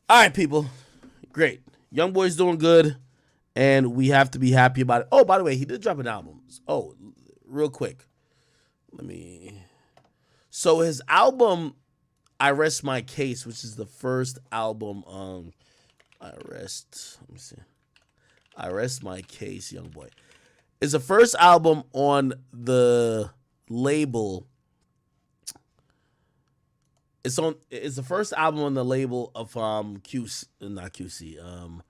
All right, people. Great. Youngboy's doing good, and we have to be happy about it. Oh, by the way, he did drop an album. Oh, real quick. Let me. So his album, I Rest My Case, which is the first album. Let me see. I Rest My Case, Youngboy. It's the first album on the label. It's the first album on the label of QC, not QC,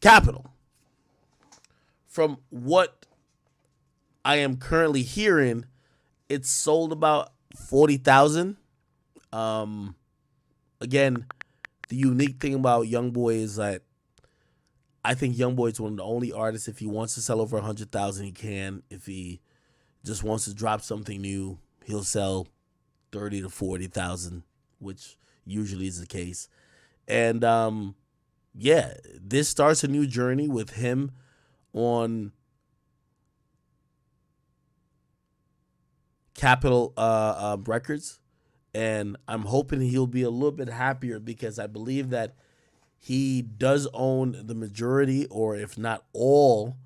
Capital. From what I am currently hearing, it's sold about 40,000. Um Again, the unique thing about Youngboy is that I think Youngboy is one of the only artists. If he wants to sell over 100,000, he can. If he just wants to drop something new, he'll sell 30 to 40,000, which usually is the case. And yeah, this starts a new journey with him on Capitol Records, and I'm hoping he'll be a little bit happier because I believe that he does own the majority, or if not all,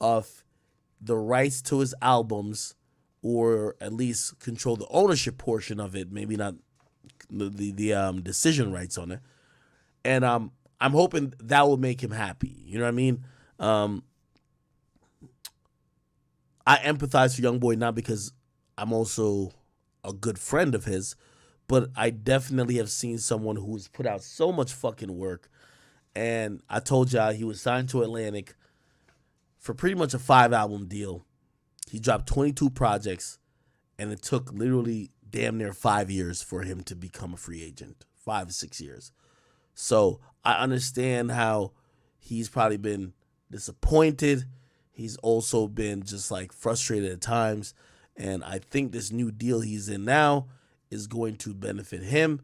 of the rights to his albums, or at least control the ownership portion of it. Maybe not the decision rights on it. And I'm hoping that will make him happy. You know what I mean? I empathize for Youngboy not because I'm also a good friend of his, but I definitely have seen someone who's put out so much fucking work. And I told y'all he was signed to Atlantic for pretty much a 5-album deal. He dropped 22 projects, and it took literally damn near 5 years for him to become a free agent. 5 to 6 years. So I understand how he's probably been disappointed. He's also been just like frustrated at times. And I think this new deal he's in now is going to benefit him.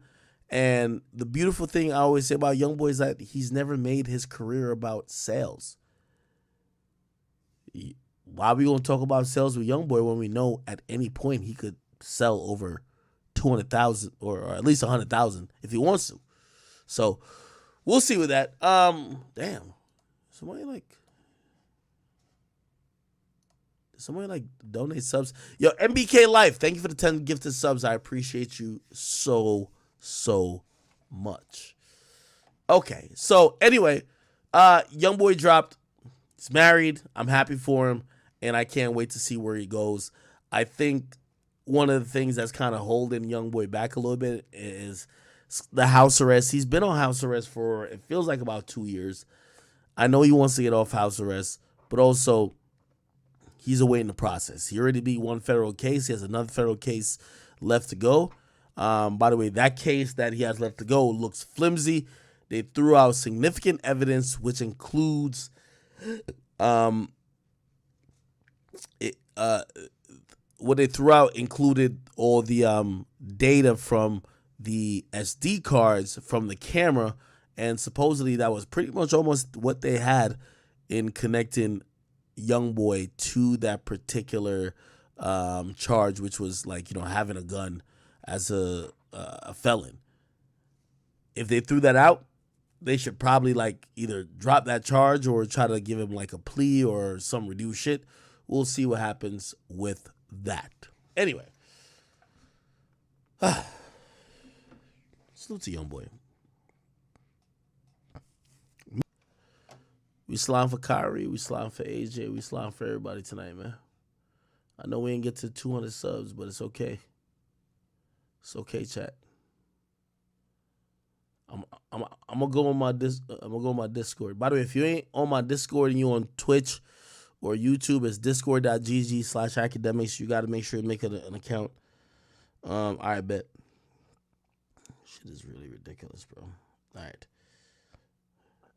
And the beautiful thing I always say about Youngboy is that he's never made his career about sales. Why are we going to talk about sales with Youngboy when we know at any point he could sell over 200,000 or at least 100,000 if he wants to? So we'll see with that. Damn, somebody donate subs. Yo, MBK Life, thank you for the 10 gifted subs. I appreciate you so much. Okay, so anyway, Youngboy dropped. He's married. I'm happy for him, and I can't wait to see where he goes. I think one of the things that's kind of holding Youngboy back a little bit is the house arrest. He's been on house arrest for, it feels like, about 2 years. I know he wants to get off house arrest, but also he's awaiting the process. He already beat one federal case. He has another federal case left to go. By the way, that case that he has left to go looks flimsy. They threw out significant evidence, which includes what they threw out included all the data from the SD cards from the camera, and supposedly that was pretty much almost what they had in connecting Youngboy to that particular charge, which was like, having a gun as a felon. If they threw that out, they should probably like either drop that charge or try to give him like a plea or some reduced shit. We'll see what happens with that. Anyway, salute to Youngboy. We slime for Kyrie, we slime for AJ, we slime for everybody tonight, man. I know we didn't get to 200 subs, but it's okay. It's okay, chat. I'm gonna go on my Discord. By the way, if you ain't on my Discord and you on Twitch or YouTube, it's discord.gg/academics. You got to make sure you make an account. All right, bet. Shit is really ridiculous, bro. All right.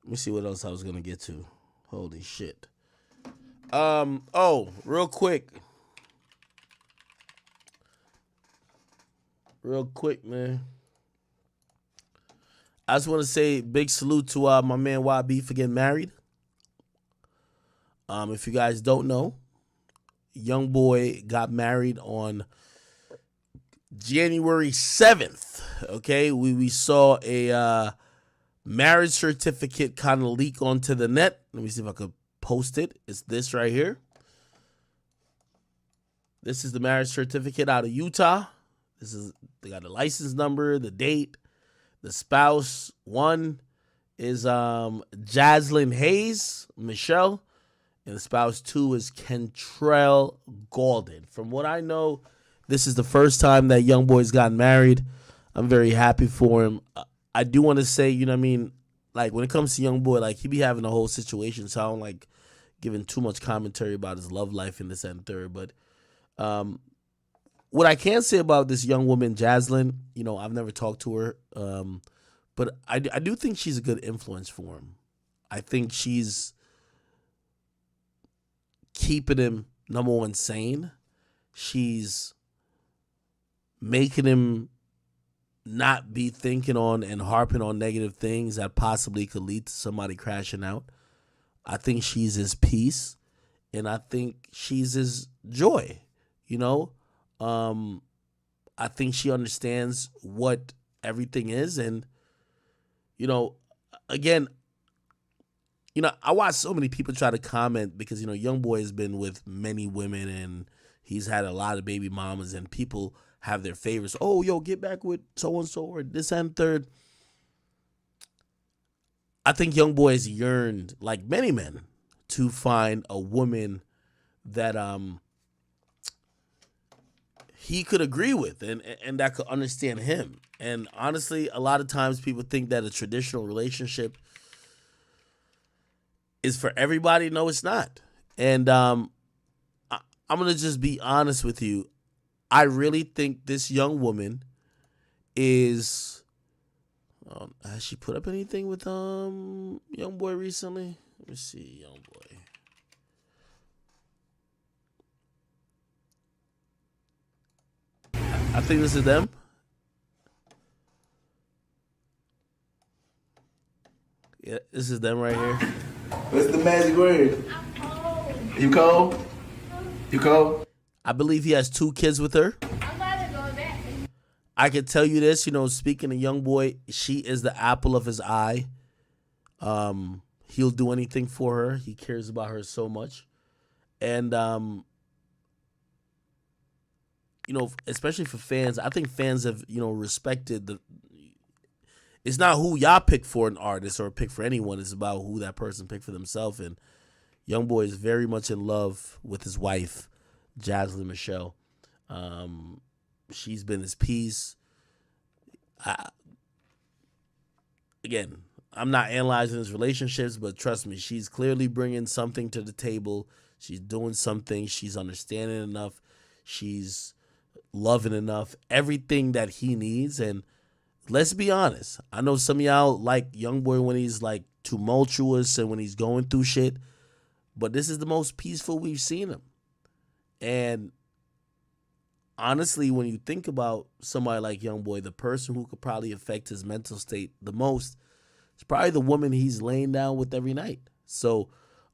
Let me see what else I was gonna get to. Holy shit. Oh, real quick, man. I just want to say big salute to my man YB for getting married. If you guys don't know, Youngboy got married on January 7th. Okay, we saw a marriage certificate kind of leak onto the net. Let me see if I could post it. It's this right here. This is the marriage certificate out of Utah. They got the license number, the date. The spouse one is Jaslyn Hayes, Michelle, and the spouse two is Kentrell Golden. From what I know, this is the first time that Youngboy's gotten married. I'm very happy for him. I do want to say, you know what I mean, like when it comes to Youngboy, like he be having a whole situation, so I don't like giving too much commentary about his love life in this and third. But what I can say about this young woman, Jaslyn, you know, I've never talked to her, but I do think she's a good influence for him. I think she's keeping him, number one, sane. She's making him not be thinking on and harping on negative things that possibly could lead to somebody crashing out. I think she's his peace, and I think she's his joy, you know? I think she understands what everything is, and, you know, again, you know, I watch so many people try to comment because, you know, Youngboy has been with many women, and he's had a lot of baby mamas, and people have their favorites. Oh, yo, get back with so-and-so or this and third. I think Youngboy has yearned, like many men, to find a woman that he could agree with and that could understand him. And honestly, a lot of times people think that a traditional relationship is for everybody. No, it's not. And I'm going to just be honest with you. I really think this young woman is... has she put up anything with Youngboy recently? Let me see, Youngboy. I think this is them. Yeah, this is them right here. What's the magic word? I'm cold. You cold? You cold? I believe he has 2 kids with her. I'm about to go back. I can tell you this, you know, speaking of Youngboy, she is the apple of his eye. He'll do anything for her. He cares about her so much. And, you know, especially for fans, I think fans have, you know, respected the... It's not who y'all pick for an artist or pick for anyone. It's about who that person picked for themselves. And Youngboy is very much in love with his wife, Jaslyn Michelle. She's been his piece. Again, I'm not analyzing his relationships, but trust me, she's clearly bringing something to the table. She's doing something. She's understanding enough. She's loving enough. Everything that he needs. And let's be honest. I know some of y'all like Youngboy when he's like tumultuous and when he's going through shit, but this is the most peaceful we've seen him. And honestly, when you think about somebody like Youngboy, the person who could probably affect his mental state the most is probably the woman he's laying down with every night. So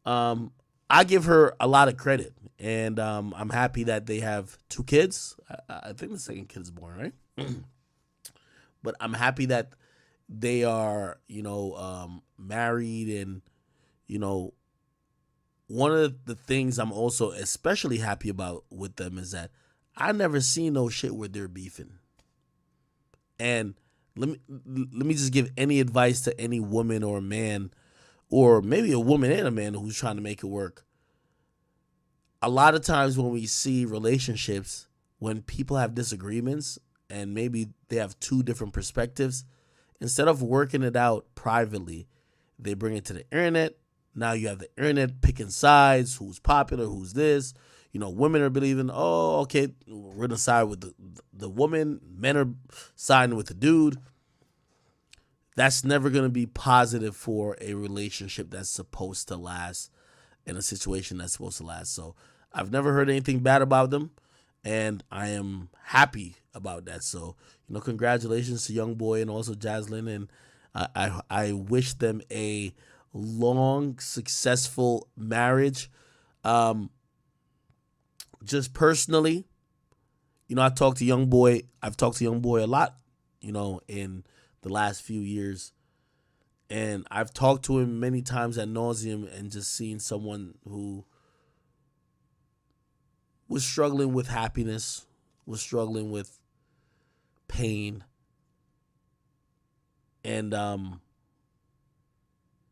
I give her a lot of credit, and I'm happy that they have 2 kids. I think the second kid is born, right? But I'm happy that they are, you know, married. And, you know, one of the things I'm also especially happy about with them is that I never seen no shit where they're beefing. And let me just give any advice to any woman or man, or maybe a woman and a man who's trying to make it work. A lot of times when we see relationships, when people have disagreements and maybe they have 2 different perspectives, instead of working it out privately, they bring it to the internet. Now you have the internet picking sides, who's popular, who's this. You know, women are believing, oh, okay, we're going to side with the woman. Men are siding with the dude. That's never going to be positive for a relationship that's supposed to last, in a situation that's supposed to last. So I've never heard anything bad about them, and I am happy about that. So, you know, congratulations to Youngboy and also Jaslyn, and I wish them a long, successful marriage. Just personally, you know, I've talked to Youngboy a lot, you know, in the last few years. And I've talked to him many times ad nauseum and just seen someone who was struggling with happiness, was struggling with pain, and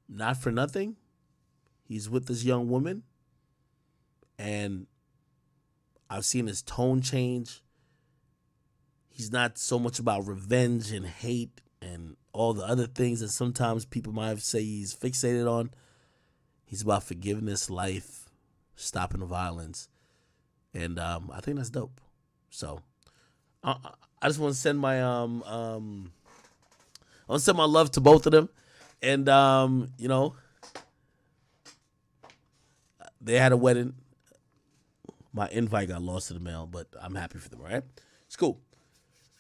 not for nothing, he's with this young woman, and I've seen his tone change. He's not so much about revenge and hate and all the other things that sometimes people might say he's fixated on. He's about forgiveness, life, stopping the violence, and I think that's dope. So I just want to send my I want to send my love to both of them, and they had a wedding. My invite got lost in the mail, but I'm happy for them. All right, it's cool.